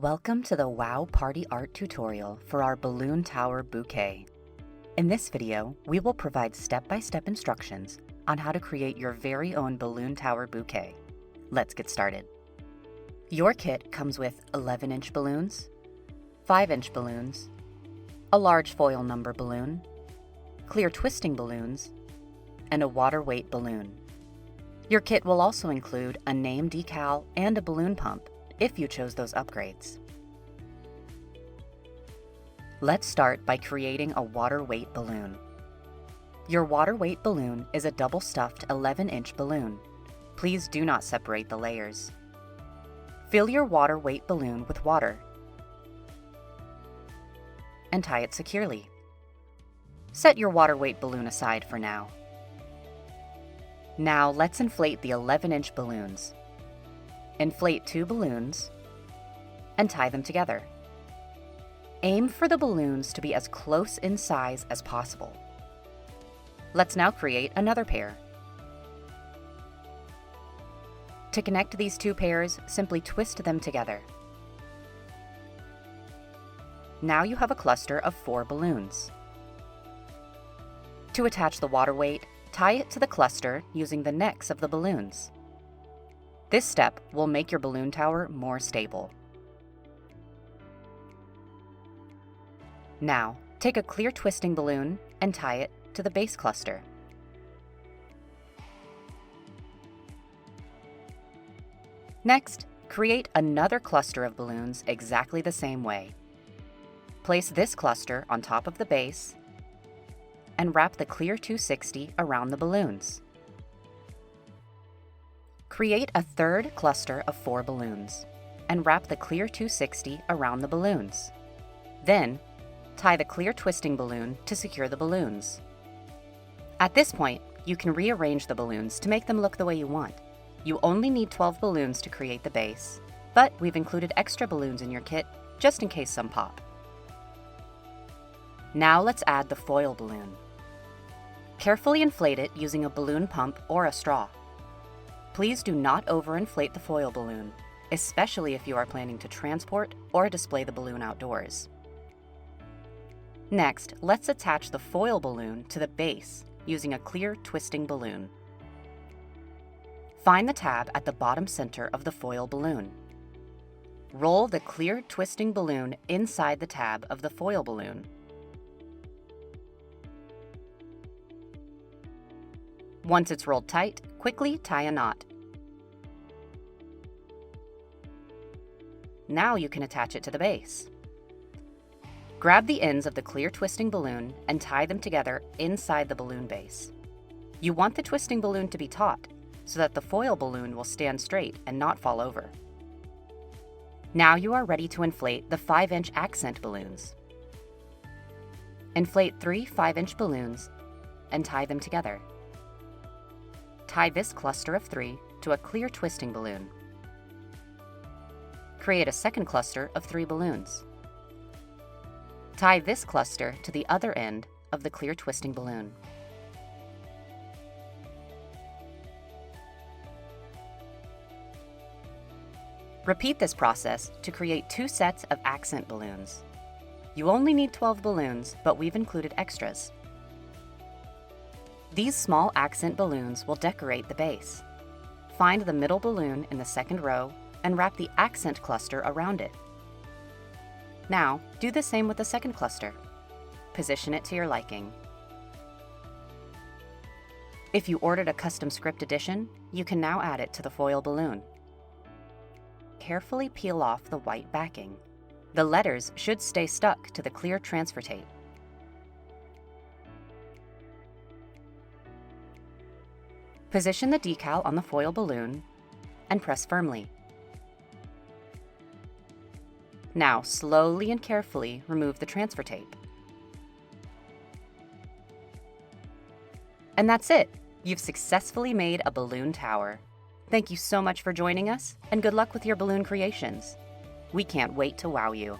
Welcome to the WOW Party Art tutorial for our balloon tower bouquet. In this video, we will provide step-by-step instructions on how to create your very own balloon tower bouquet. Let's get started. Your kit comes with 11-inch balloons, 5-inch balloons, a large foil number balloon, clear twisting balloons, and a water weight balloon. Your kit will also include a name decal and a balloon pump if you chose those upgrades. Let's start by creating a water weight balloon. Your water weight balloon is a double stuffed 11-inch balloon. Please do not separate the layers. Fill your water weight balloon with water and tie it securely. Set your water weight balloon aside for now. Now let's inflate the 11-inch balloons. Inflate 2 balloons and tie them together. Aim for the balloons to be as close in size as possible. Let's now create another pair. To connect these 2 pairs, simply twist them together. Now you have a cluster of 4 balloons. To attach the water weight, tie it to the cluster using the necks of the balloons. This step will make your balloon tower more stable. Now, take a clear twisting balloon and tie it to the base cluster. Next, create another cluster of balloons exactly the same way. Place this cluster on top of the base and wrap the clear 260 around the balloons. Create a third cluster of 4 balloons and wrap the clear 260 around the balloons. Then, tie the clear twisting balloon to secure the balloons. At this point, you can rearrange the balloons to make them look the way you want. You only need 12 balloons to create the base, but we've included extra balloons in your kit just in case some pop. Now let's add the foil balloon. Carefully inflate it using a balloon pump or a straw. Please do not overinflate the foil balloon, especially if you are planning to transport or display the balloon outdoors. Next, let's attach the foil balloon to the base using a clear twisting balloon. Find the tab at the bottom center of the foil balloon. Roll the clear twisting balloon inside the tab of the foil balloon. Once it's rolled tight, quickly tie a knot. Now you can attach it to the base. Grab the ends of the clear twisting balloon and tie them together inside the balloon base. You want the twisting balloon to be taut so that the foil balloon will stand straight and not fall over. Now you are ready to inflate the 5-inch accent balloons. Inflate 3 5-inch balloons and tie them together. Tie this cluster of 3 to a clear twisting balloon. Create a second cluster of 3 balloons. Tie this cluster to the other end of the clear twisting balloon. Repeat this process to create 2 sets of accent balloons. You only need 12 balloons, but we've included extras. These small accent balloons will decorate the base. Find the middle balloon in the second row and wrap the accent cluster around it. Now, do the same with the second cluster. Position it to your liking. If you ordered a custom script edition, you can now add it to the foil balloon. Carefully peel off the white backing. The letters should stay stuck to the clear transfer tape. Position the decal on the foil balloon and press firmly. Now, slowly and carefully remove the transfer tape. And that's it! You've successfully made a balloon tower. Thank you so much for joining us, and good luck with your balloon creations. We can't wait to wow you.